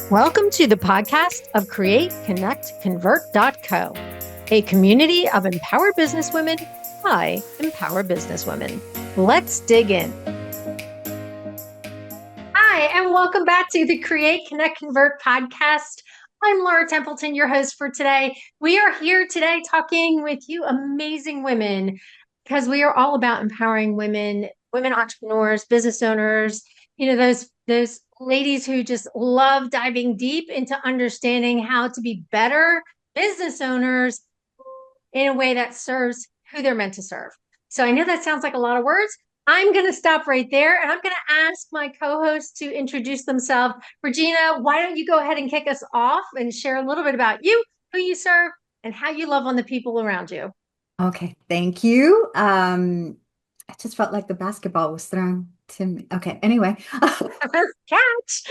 Welcome to the podcast of CreateConnectConvert.co, a community of empowered businesswomen by empowered businesswomen. Let's dig in. Hi, and welcome back to the Create, Connect, Convert podcast. I'm Laura Templeton, your host for today. We are here today talking with you amazing women because we are all about empowering women entrepreneurs, business owners, those ladies who just love diving deep into understanding how to be better business owners in a way that serves who they're meant to serve. So I know that sounds like a lot of words. I'm going to stop right there and I'm going to ask my co-hosts to introduce themselves. Regina, why don't you go ahead and kick us off and share a little bit about you, who you serve, and how you love on the people around you. Okay, thank you. I just felt like the basketball was thrown to me. Okay, anyway. Catch.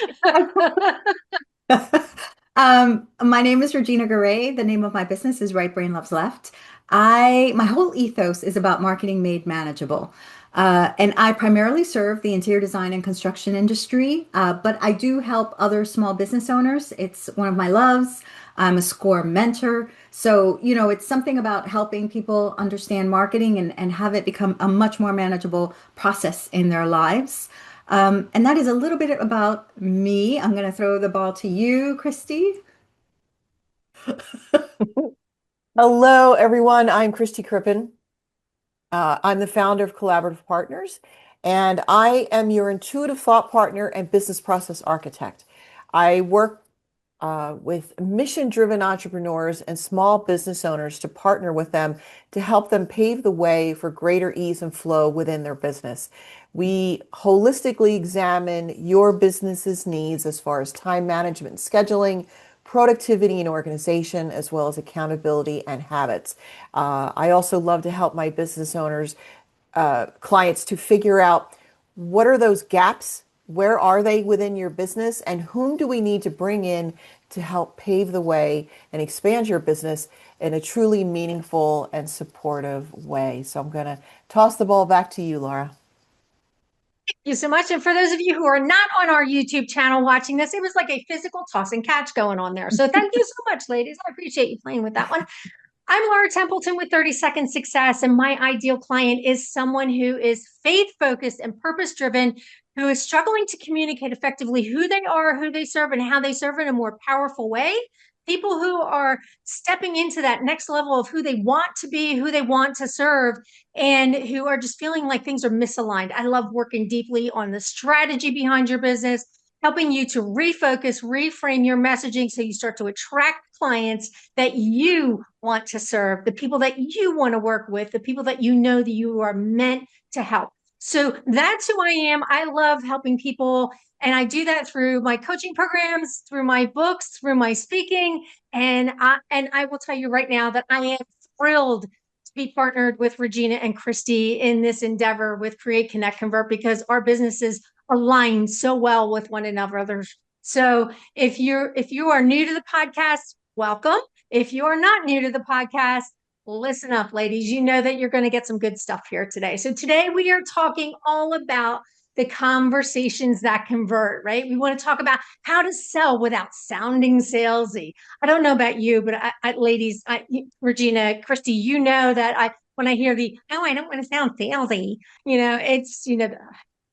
My name is Regina Garay. The name of my business is Right Brain Loves Left. My whole ethos is about marketing made manageable. And I primarily serve the interior design and construction industry, but I do help other small business owners. It's one of my loves. I'm a SCORE mentor. So, it's something about helping people understand marketing and have it become a much more manageable process in their lives. And that is a little bit about me. I'm going to throw the ball to you, Christy. Hello, everyone. I'm Christy Crippen. I'm the founder of Collaborative Partners, and I am your intuitive thought partner and business process architect. I work with mission-driven entrepreneurs and small business owners to partner with them to help them pave the way for greater ease and flow within their business. We holistically examine your business's needs as far as time management and scheduling, productivity and organization, as well as accountability and habits. I also love to help my business owners, clients to figure out what are those gaps, where are they within your business, and whom do we need to bring in to help pave the way and expand your business in a truly meaningful and supportive way. So I'm going to toss the ball back to you, Laura. Thank you so much. And for those of you who are not on our YouTube channel watching this, it was like a physical toss and catch going on there. So thank you so much, ladies. I appreciate you playing with that one. I'm Laura Templeton with 30 Second Success, and my ideal client is someone who is faith-focused and purpose-driven, who is struggling to communicate effectively who they are, who they serve, and how they serve in a more powerful way. People who are stepping into that next level of who they want to be, who they want to serve, and who are just feeling like things are misaligned. I love working deeply on the strategy behind your business, helping you to refocus, reframe your messaging so you start to attract clients that you want to serve, the people that you want to work with, the people that you know that you are meant to help. So that's who I am. I love helping people. And I do that through my coaching programs, through my books, through my speaking. And I will tell you right now that I am thrilled to be partnered with Regina and Christy in this endeavor with Create, Connect, Convert, because our businesses align so well with one another. So if you are new to the podcast, welcome. If you are not new to the podcast, listen up, ladies. You know that you're going to get some good stuff here today. So today we are talking all about the conversations that convert, right? We want to talk about how to sell without sounding salesy. I don't know about you, but ladies, Regina, Christy, you know that when I hear I don't want to sound salesy, it's,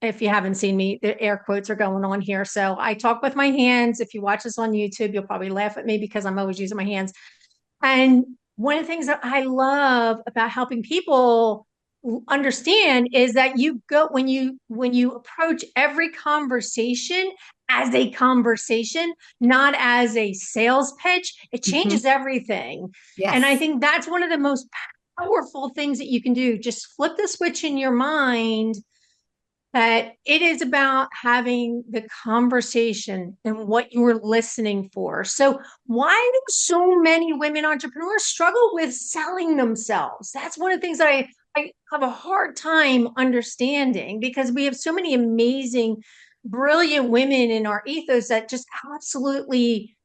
if you haven't seen me, the air quotes are going on here. So I talk with my hands. If you watch this on YouTube, you'll probably laugh at me because I'm always using my hands. And one of the things that I love about helping people understand is that you go when you approach every conversation as a conversation, not as a sales pitch, it Mhm. changes everything. And I Yes. think that's one of the most powerful things that you can do. Just flip the switch in your mind that it is about having the conversation and what you're listening for. So, why do so many women entrepreneurs struggle with selling themselves? That's one of the things that I have a hard time understanding because we have so many amazing, brilliant women in our ethos that just absolutely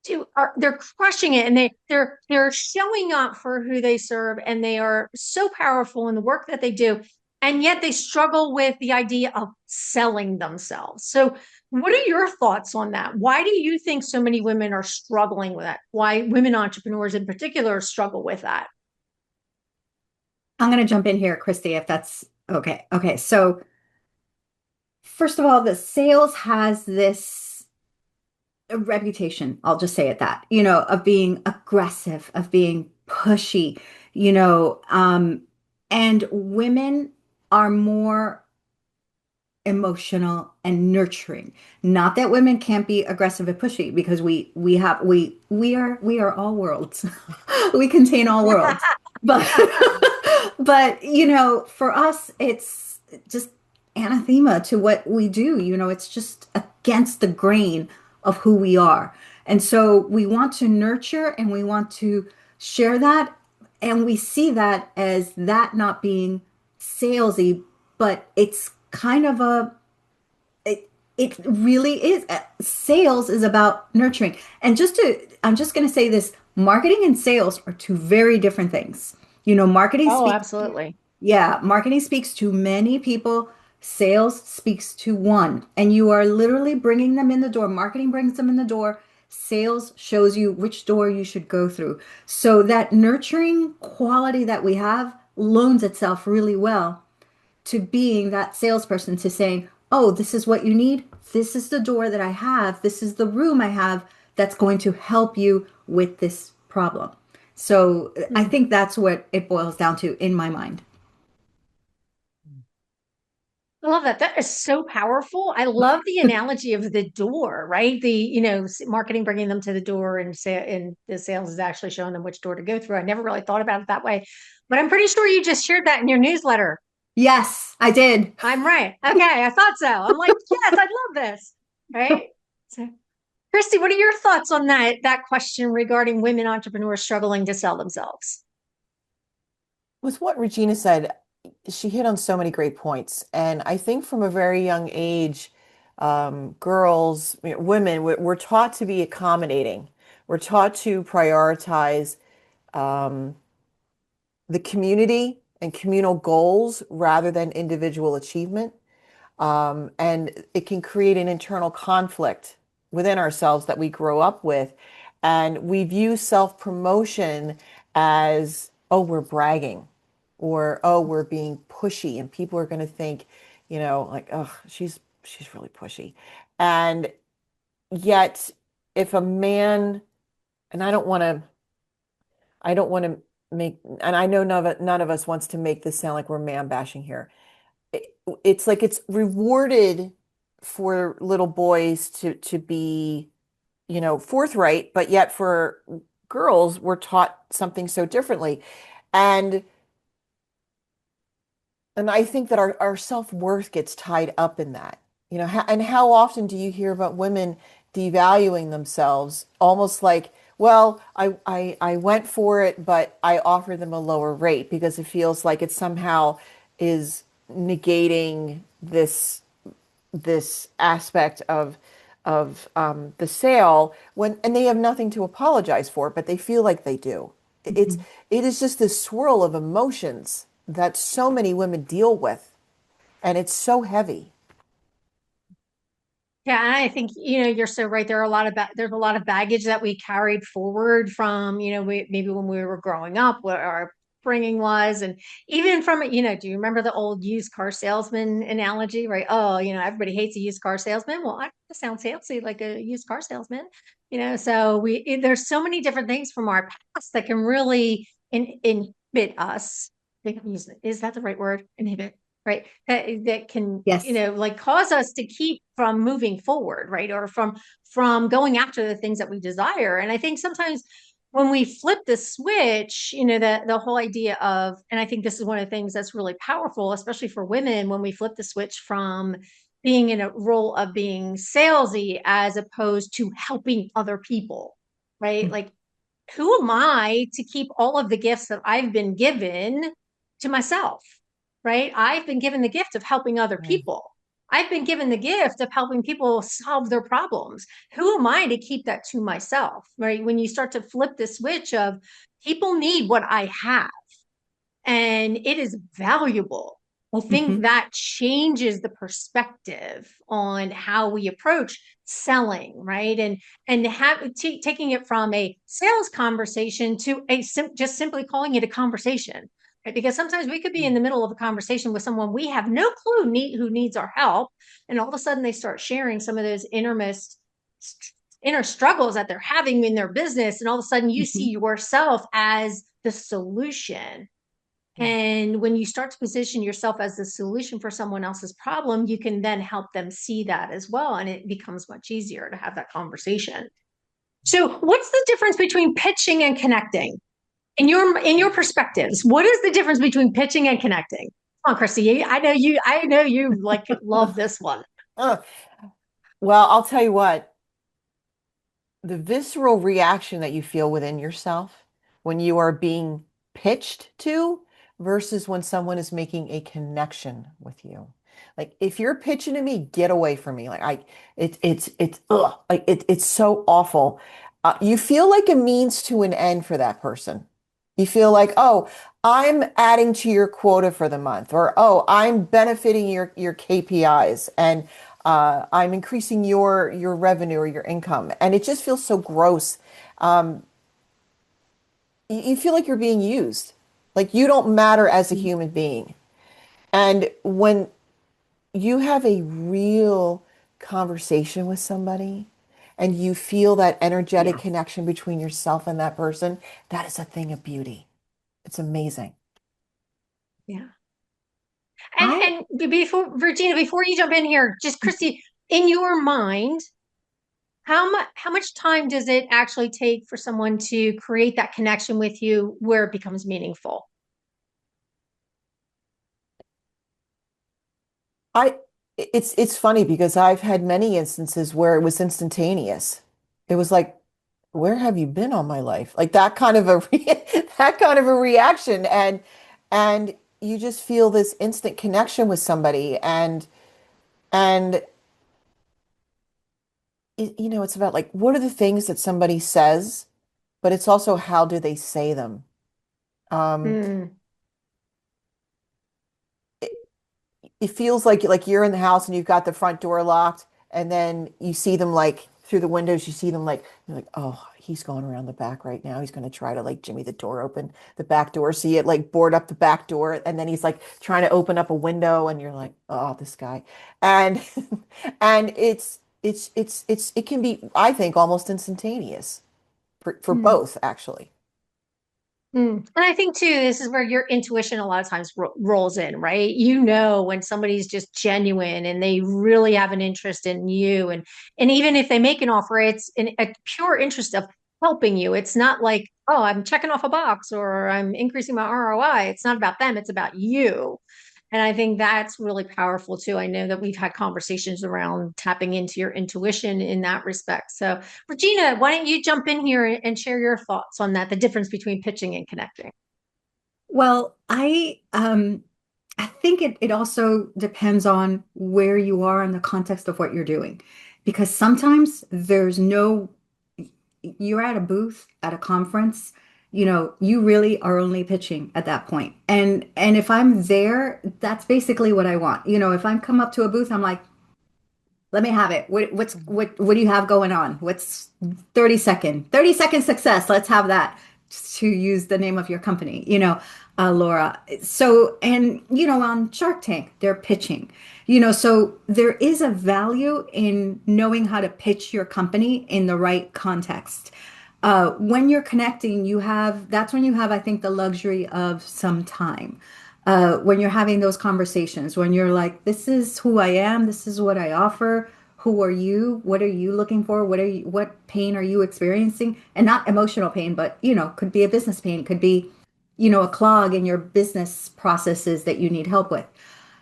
they're crushing it and they're showing up for who they serve and they are so powerful in the work that they do. and yet they struggle with the idea of selling themselves. So, what are your thoughts on that? Why do you think so many women are struggling with that? Why women entrepreneurs in particular struggle with that? I'm going to jump in here, Christy, if that's okay. Okay. So, first of all, the sales has this reputation, I'll just say it that, of being aggressive, of being pushy, and women are more emotional and nurturing. Not that women can't be aggressive and pushy, because we are all worlds. We contain all worlds. But but for us it's just anathema to what we do. It's just against the grain of who we are. And so we want to nurture and we want to share that, and we see that as that not being salesy, but it's kind of it really is. Sales is about nurturing. And I'm just going to say this, marketing and sales are two very different things. Marketing Oh, speaks, absolutely. yeah, marketing speaks to many people. Sales speaks to one. And you are literally bringing them in the door. Marketing brings them in the door. Sales shows you which door you should go through. So that nurturing quality that we have loans itself really well to being that salesperson, to saying, oh, this is what you need. This is the door that I have. This is the room I have that's going to help you with this problem. So I Hmm. think that's what it boils down to in my mind. I love that. That is so powerful. I love the analogy of the door, right? Marketing bringing them to the door, and the sales is actually showing them which door to go through. I never really thought about it that way, but I'm pretty sure you just shared that in your newsletter. Yes, I did. I'm right. Okay, I thought so. I'm like, yes, I love this. Right. So, Christy, what are your thoughts on that question regarding women entrepreneurs struggling to sell themselves? With what Regina said, she hit on so many great points. And I think from a very young age, girls, women, we're taught to be accommodating. We're taught to prioritize um, the community and communal goals rather than individual achievement. And it can create an internal conflict within ourselves that we grow up with. And we view self-promotion as, oh, we're bragging, or oh, we're being pushy, and people are going to think, like, oh, she's really pushy. And yet, if a man, and I don't want to make, and I know none of us wants to make this sound like we're man bashing here. It's like it's rewarded for little boys to be, forthright, but yet for girls, we're taught something so differently. And and I think that our self-worth gets tied up in that. And how often do you hear about women devaluing themselves, almost like, well, I went for it, but I offer them a lower rate because it feels like it somehow is negating this aspect of the sale, and they have nothing to apologize for, but they feel like they do. It's Mhm. it is just this swirl of emotions that so many women deal with, and it's so heavy. Yeah, and I think you're so right. There's a lot of baggage that we carried forward from maybe when we were growing up, what our bringing was, and even from do you remember the old used car salesman analogy? Right? Oh, everybody hates a used car salesman. Well, I sound salesy like a used car salesman. So there's so many different things from our past that can really inhibit us. I think I'm using is that the right word? Inhibit, right? That can Yes. like cause us to keep from moving forward, right? Or from going after the things that we desire. And I think sometimes when we flip the switch, the whole idea of, and I think this is one of the things that's really powerful, especially for women, when we flip the switch from being in a role of being salesy as opposed to helping other people, right? Like, who am I to keep all of the gifts that I've been given to myself? Right? I've been given the gift of helping other Mm. people. I've been given the gift of helping people solve their problems. Who am I to keep that to myself? Right? When you start to flip the switch of people need what I have and it is valuable. I think Mhm. that changes the perspective on how we approach selling, right? And taking it from a sales conversation to just simply calling it a conversation, right? Because sometimes we could be in the middle of a conversation with someone we have no clue who needs our help, and all of a sudden they start sharing some of those inner struggles that they're having in their business, and all of a sudden you see Mhm. yourself as the solution. Yeah. And when you start to position yourself as the solution for someone else's problem, you can then help them see that as well. And it becomes much easier to have that conversation. So what's the difference between pitching and connecting? In your perspectives, what is the difference between pitching and connecting? Come on, Christy. I know you like love this one. Uh, well, I'll tell you what, the visceral reaction that you feel within yourself when you are being pitched to versus when someone is making a connection with you. Like if you're pitching to me, get away from me. Like it's ugh, like it's so awful. You feel like a means to an end for that person. You feel like, oh, I'm adding to your quota for the month, or oh, I'm benefiting your KPIs, and I'm increasing your revenue or your income, and it just feels so gross. Um, you feel like you're being used, like you don't matter as a human being. And when you have a real conversation with somebody and you feel that energetic Yeah. connection between yourself and that person, that is a thing of beauty. It's amazing. Yeah. I And before Virginia, before you jump in here, just Christy, in your mind, how much time does it actually take for someone to create that connection with you where it becomes meaningful? I it's funny because I've had many instances where it was instantaneous. It was like, where have you been all my life? Like that kind of that kind of a reaction, and you just feel this instant connection with somebody, and it's about like what are the things that somebody says, but it's also how do they say them. Um, Mm, it feels like you're in the house and you've got the front door locked, and then you see them like through the windows, you see them like you're like, oh, he's going around the back right now, he's going to try to like jimmy the door open, the back door, see it like board up the back door, and then he's like trying to open up a window, and you're like, oh, this guy. And and it can be, I think, almost instantaneous for mm. both actually. And I think too, this is where your intuition a lot of times rolls in, right? You know when somebody's just genuine and they really have an interest in you, and even if they make an offer, it's in a pure interest of helping you. It's not like, oh, I'm checking off a box or I'm increasing my ROI. It's not about them, it's about you. And I think that's really powerful too. I know that we've had conversations around tapping into your intuition in that respect. So Regina, why don't you jump in here and share your thoughts on that, the difference between pitching and connecting? Well, I think it also depends on where you are in the context of what you're doing. Because sometimes you're at a booth at a conference, you really are only pitching at that point. And if I'm there, that's basically what I want. If I'm come up to a booth, I'm like, let me have it. What do you have going on? What's 30 second success? Let's have that, to use the name of your company, Laura. So, and on Shark Tank, they're pitching, so there is a value in knowing how to pitch your company in the right context. When you're connecting, that's when you have, I think, the luxury of some time. When you're having those conversations, when you're like, this is who I am, this is what I offer, who are you, what are you looking for, what pain are you experiencing? And not emotional pain, but could be a business pain, could be a clog in your business processes that you need help with.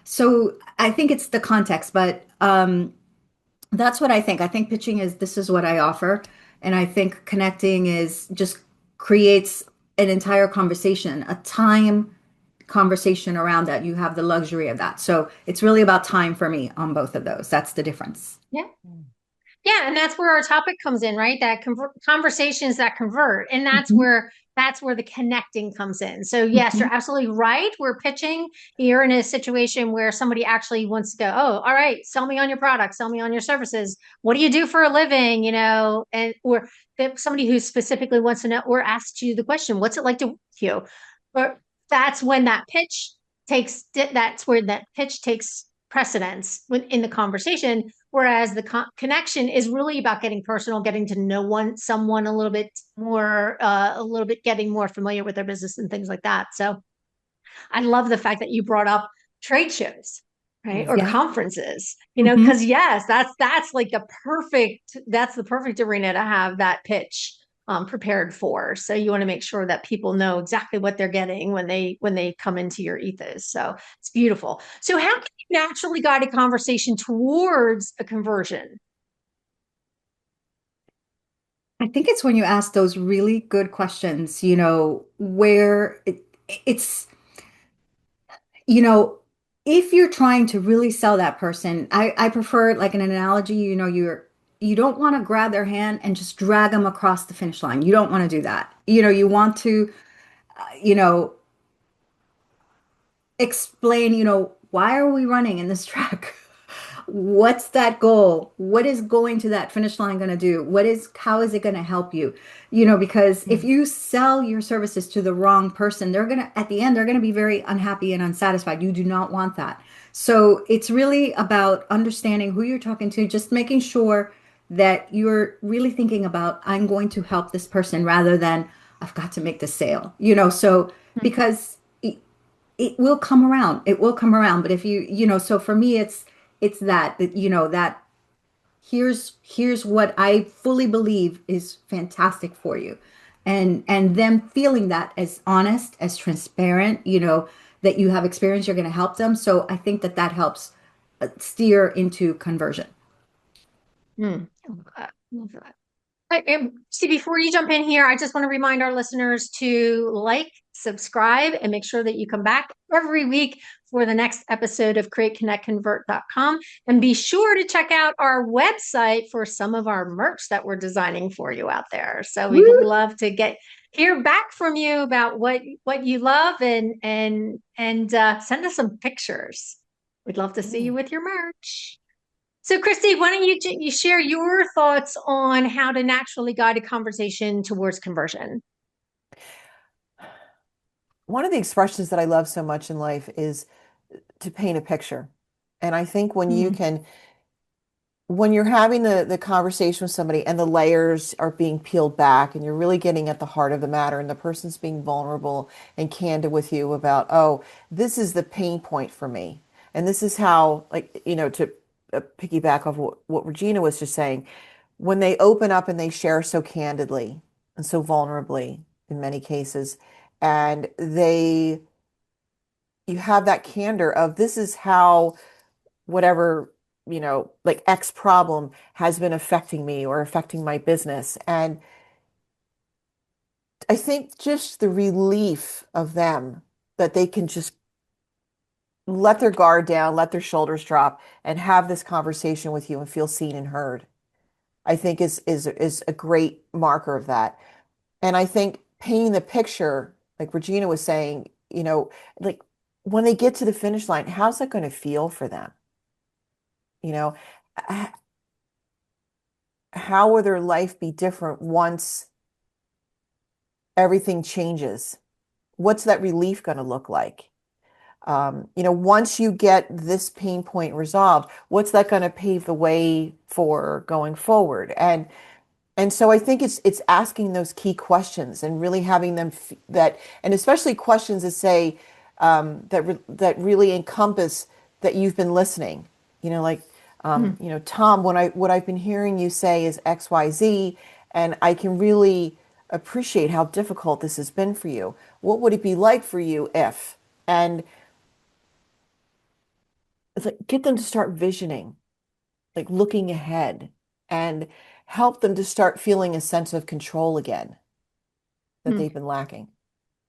So I think it's the context, but that's what I think. I think pitching is, this is what I offer. And I think connecting is just creates an entire conversation, a time conversation around that. You have the luxury of that. So it's really about time for me on both of those. That's the difference. Yeah. Yeah, and that's where our topic comes in, right? That conversations that convert. And that's Mhm. where that's where the connecting comes in. So yes, Mhm. you're absolutely right. We're pitching. You're in a situation where somebody actually wants to go, oh, all right, sell me on your product, sell me on your services. What do you do for a living? And or if somebody who specifically wants to know or asks you the question, what's it like to work with you? Or that's when that's where that pitch takes precedence in the conversation. Whereas the connection is really about getting personal, getting to know someone a little bit more, a little bit getting more familiar with their business and things like that. So I love the fact that you brought up trade shows, right? Mm. Or Yeah. conferences, Hmm. because yes, that's like that's the perfect arena to have that pitch prepared for. So you want to make sure that people know exactly what they're getting when they come into your ethos. So it's beautiful. So how can you naturally guide a conversation towards a conversion? I think it's when you ask those really good questions, where it's, you know, if you're trying to really sell that person, I prefer like an analogy, you don't want to grab their hand and just drag them across the finish line. You don't want to do that. You want to, you know, explain, why are we running in this track? What's that goal? What is going to that finish line going to do? How is it going to help you? Because if Mm. you sell your services to the wrong person, at the end, they're going to be very unhappy and unsatisfied. You do not want that. So it's really about understanding who you're talking to, just making sure that you're really thinking about, I'm going to help this person rather than I've got to make the sale, so because it will come around. It will come around. But if so for me, it's that here's what I fully believe is fantastic for you. And them feeling that as honest, as transparent, that you have experience, you're going to help them. So I think that helps steer into conversion. Mm. I love that. I love that. See, before you jump in here, I just want to remind our listeners to like, subscribe, and make sure that you come back every week for the next episode of createconnectconvert.com. And be sure to check out our website for some of our merch that we're designing for you out there. So we'd Woo! love to hear back from you about what you love and send us some pictures. We'd love to see you Yeah. with your merch. So, Christy, why don't you share your thoughts on how to naturally guide a conversation towards conversion? One of the expressions that I love so much in life is to paint a picture. And I think Mm. when you're having the conversation with somebody and the layers are being peeled back and you're really getting at the heart of the matter and the person's being vulnerable and candid with you about, oh, this is the pain point for me. And this is how, like, to piggyback off what Regina was just saying, when they open up and they share so candidly and so vulnerably in many cases, and you have that candor of this is how whatever, like X problem has been affecting me or affecting my business. And I think just the relief of them that they can just let their guard down, let their shoulders drop, and have this conversation with you and feel seen and heard, I think is a great marker of that. And I think painting the picture, like Regina was saying, like when they get to the finish line, how's that going to feel for them? You know, H- how will their life be different once everything changes? What's that relief going to look like? Once you get this pain point resolved, what's that going to pave the way for going forward? And so I think it's asking those key questions and really having them and especially questions that say that really encompass that you've been listening. Like Hmm. Tom, what I've been hearing you say is X, Y, Z, and I can really appreciate how difficult this has been for you. What would it be like for you if? And it's like get them to start visioning, like looking ahead, and help them to start feeling a sense of control again that Hmm. they've been lacking.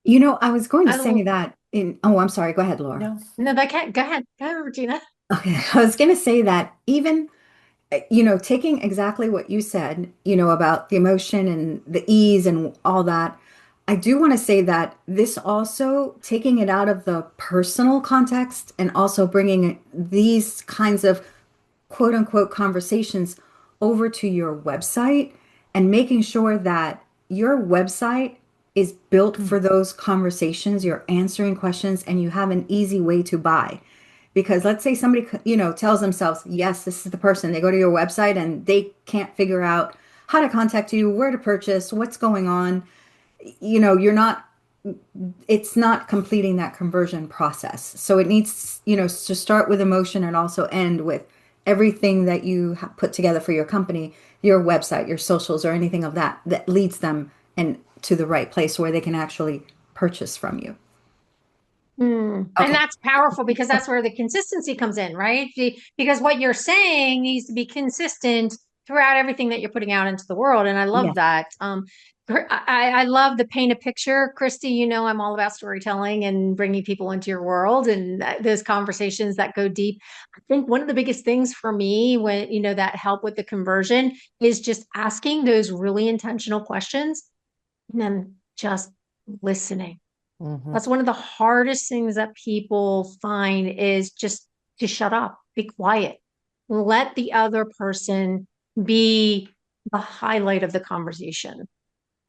I was going to I say love, that oh, I'm sorry. Go ahead, Laura. No. no, that can't, go ahead. Go ahead, Regina. Okay. I was going to say that even taking exactly what you said, about the emotion and the ease and all that, I do want to say that this also taking it out of the personal context and also bringing these kinds of quote unquote conversations over to your website and making sure that your website is built for those conversations, you're answering questions, and you have an easy way to buy. Because let's say somebody, tells themselves, yes, this is the person. They go to your website and they can't figure out how to contact you, where to purchase, what's going on. You're not, it's not completing that conversion process. So it needs, to start with emotion and also end with everything that you have put together for your company, your website, your socials, or anything of that leads them and to the right place where they can actually purchase from you. And Okay. that's powerful because that's where the consistency comes in, right? Because what you're saying needs to be consistent throughout everything that you're putting out into the world. And I love Yes. that. I love the paint a picture. Christy, I'm all about storytelling and bringing people into your world and those conversations that go deep. I think one of the biggest things for me when, that help with the conversion is just asking those really intentional questions and then just listening. Hmm. That's one of the hardest things that people find is just to shut up, be quiet, let the other person be the highlight of the conversation,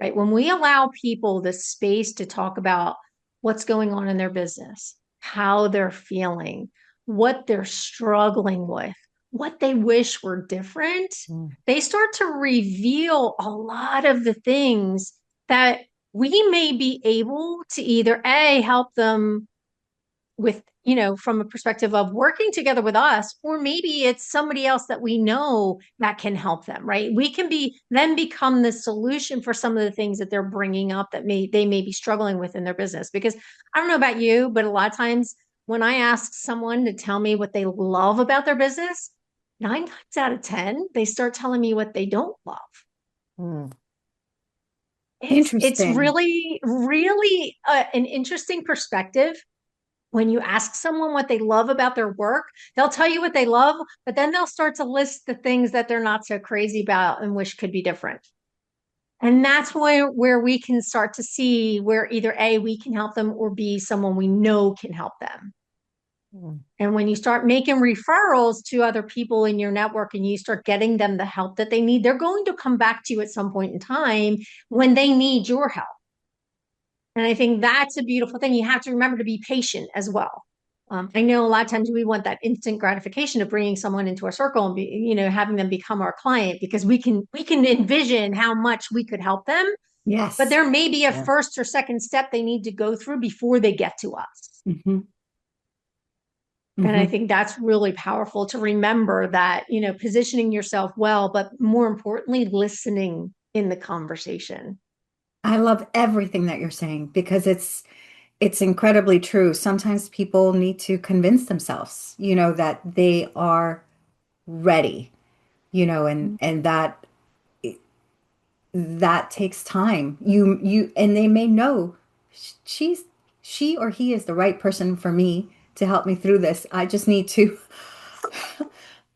right? When we allow people the space to talk about what's going on in their business, how they're feeling, what they're struggling with, what they wish were different, they start to reveal a lot of the things that we may be able to either A, help them with, from a perspective of working together with us, or maybe it's somebody else that we know that can help them, right? We can then become the solution for some of the things that they're bringing up that they may be struggling with in their business. Because I don't know about you, but a lot of times when I ask someone to tell me what they love about their business, 9 times out of 10, they start telling me what they don't love. Mm. It's Interesting. really, really an interesting perspective. When you ask someone what they love about their work, they'll tell you what they love, but then they'll start to list the things that they're not so crazy about and wish could be different. And that's where we can start to see where either A, we can help them, or B, someone we know can help them. Mm. And when you start making referrals to other people in your network and you start getting them the help that they need, they're going to come back to you at some point in time when they need your help. And I think that's a beautiful thing. You have to remember to be patient as well. I know a lot of times we want that instant gratification of bringing someone into our circle and having them become our client because we can envision how much we could help them, but Yes. there may be a Yeah. first or second step they need to go through before they get to us. Hmm. And I Hmm. think that's really powerful to remember that, positioning yourself well, but more importantly, listening in the conversation. I love everything that you're saying because it's incredibly true. Sometimes people need to convince themselves, that they are ready, and that takes time. And they may know she's she or he is the right person for me to help me through this. I just need to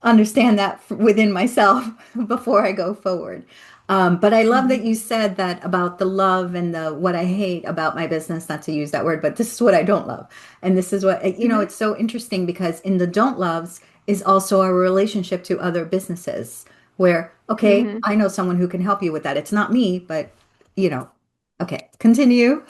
understand that within myself before I go forward. But I love that Mhm. you said that about the love and the what I hate about my business, not to use that word, but this is what I don't love. And this is what, Mhm. it's so interesting because in the don't loves is also our relationship to other businesses where, okay, Mhm. I know someone who can help you with that. It's not me, but, okay, continue.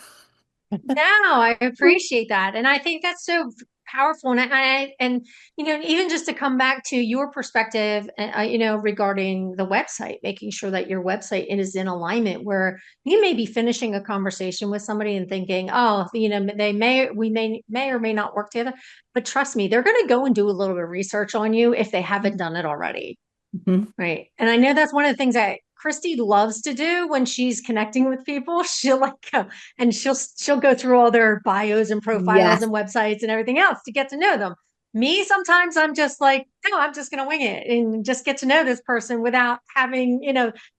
No, I appreciate that. And I think that's so powerful. And even just to come back to your perspective, regarding the website, making sure that your website is in alignment where you may be finishing a conversation with somebody and thinking, oh, we may or may not work together. But trust me, they're going to go and do a little bit of research on you if they haven't done it already. Mhm. Right. And I know that's one of the things that Christy loves to do when she's connecting with people. She'll like go and she'll go through all their bios and profiles Yes. and websites and everything else to get to know them. Me, sometimes I'm just like, no, I'm just gonna wing it and just get to know this person without having,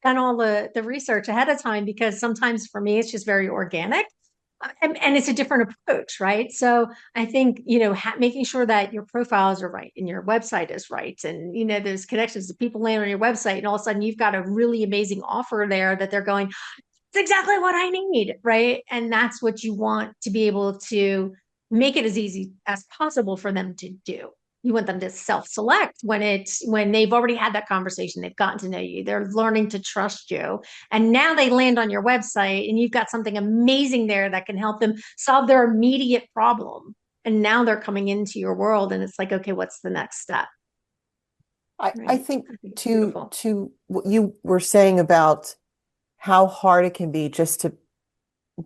done all the research ahead of time because sometimes for me it's just very organic. And it's a different approach, right? So I think, making sure that your profiles are right and your website is right. And, there's connections to people land on your website. And all of a sudden you've got a really amazing offer there that they're going, it's exactly what I need, right? And that's what you want to be able to make it as easy as possible for them to do. You want them to self-select when they've already had that conversation, they've gotten to know you, they're learning to trust you. And now they land on your website and you've got something amazing there that can help them solve their immediate problem. And now they're coming into your world and it's like, okay, what's the next step? I Right. think I think it's to beautiful. what you were saying about how hard it can be just to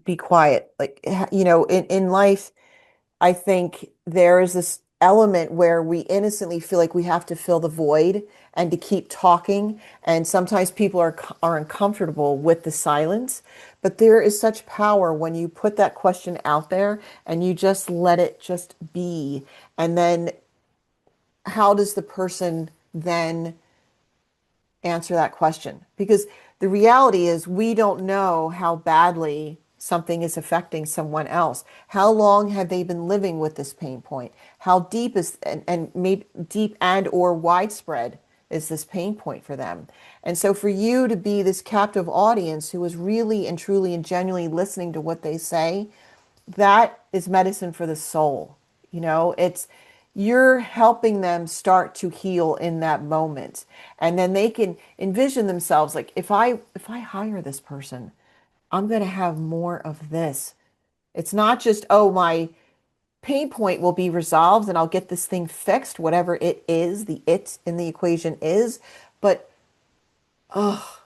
be quiet. Like, in life, I think there is this element where we innocently feel like we have to fill the void and to keep talking. And sometimes people are uncomfortable with the silence. But there is such power when you put that question out there and you just let it just be. And then how does the person then answer that question? Because the reality is we don't know how badly something is affecting someone else. How long have they been living with this pain point? How deep is and maybe deep and or widespread is this pain point for them? And so for you to be this captive audience who is really and truly and genuinely listening to what they say, that is medicine for the soul. It's you're helping them start to heal in that moment. And then they can envision themselves like if I hire this person, I'm going to have more of this. It's not just, oh, my pain point will be resolved and I'll get this thing fixed, whatever it is, the it in the equation is, but oh,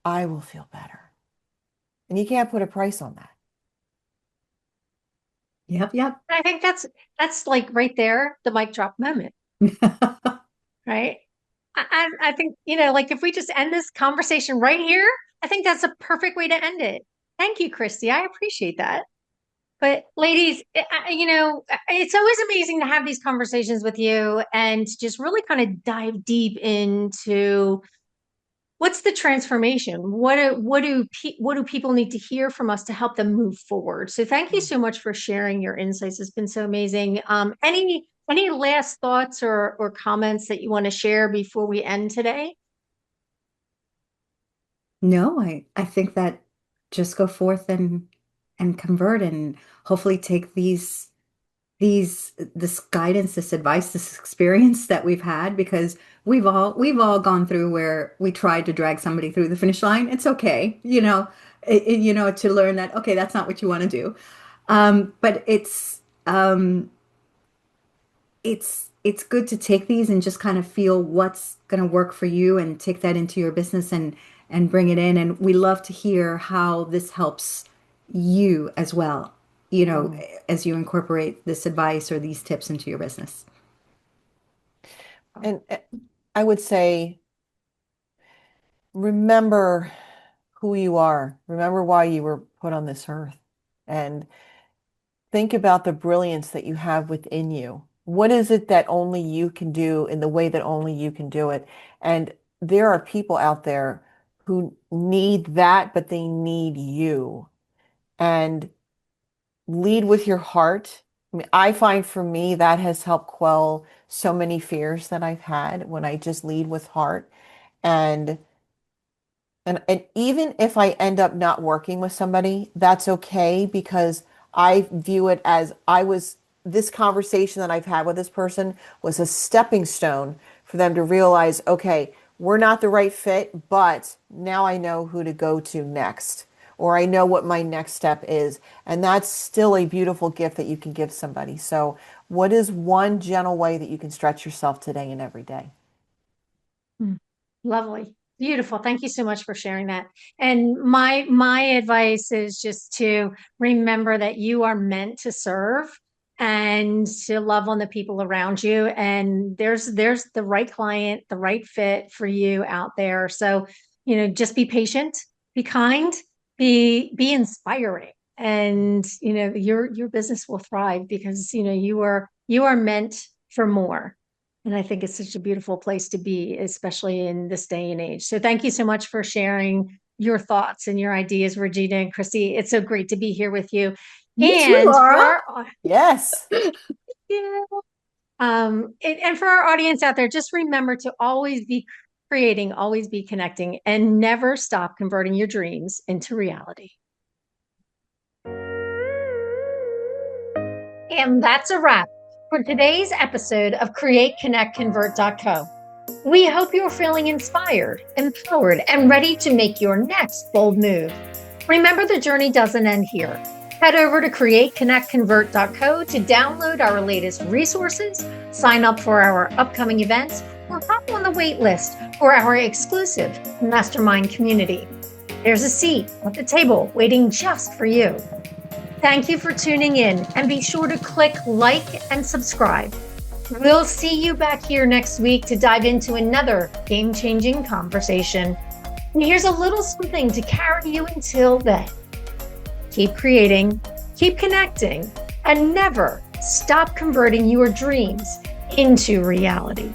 I will feel better. And you can't put a price on that. Yep, yep. I think that's like right there, the mic drop moment, right? I think, like if we just end this conversation right here, I think that's a perfect way to end it. Thank you, Christy. I appreciate that. But ladies, it's always amazing to have these conversations with you and just really kind of dive deep into what's the transformation? What do people need to hear from us to help them move forward? So thank you so much for sharing your insights. It's been so amazing. Any last thoughts or comments that you want to share before we end today? No, I think that just go forth and convert and hopefully take this guidance, this advice, this experience that we've had because we've all gone through where we tried to drag somebody through the finish line. It's okay, to learn that okay, that's not what you want to do. But it's good to take these and just kind of feel what's going to work for you and take that into your business and bring it in. And we love to hear how this helps you as well, Mm. as you incorporate this advice or these tips into your business. And I would say, remember who you are. Remember why you were put on this earth. And think about the brilliance that you have within you. What is it that only you can do in the way that only you can do it? And there are people out there who need that, but they need you. And lead with your heart. I mean, I find for me that has helped quell so many fears that I've had when I just lead with heart. And and even if I end up not working with somebody, that's okay because I view it as this conversation that I've had with this person was a stepping stone for them to realize, okay, we're not the right fit, but now I know who to go to next, or I know what my next step is. And that's still a beautiful gift that you can give somebody. So, what is one gentle way that you can stretch yourself today and every day? Hmm. Lovely. Beautiful. Thank you so much for sharing that. And my advice is just to remember that you are meant to serve and to love on the people around you. And there's the right client, the right fit for you out there. So, just be patient, be kind, be inspiring. And your business will thrive because you are meant for more. And I think it's such a beautiful place to be, especially in this day and age. So thank you so much for sharing your thoughts and your ideas, Regina and Christy. It's so great to be here with you. You too, And for Laura. our Yes. yeah, and for our audience out there, just remember to always be creating, always be connecting, and never stop converting your dreams into reality. And that's a wrap for today's episode of CreateConnectConvert.co. We hope you're feeling inspired, empowered, and ready to make your next bold move. Remember, the journey doesn't end here. Head over to CreateConnectConvert.co to download our latest resources, sign up for our upcoming events, or hop on the wait list for our exclusive mastermind community. There's a seat at the table waiting just for you. Thank you for tuning in, and be sure to click like and subscribe. We'll see you back here next week to dive into another game-changing conversation. And here's a little something to carry you until then. Keep creating, keep connecting, and never stop converting your dreams into reality.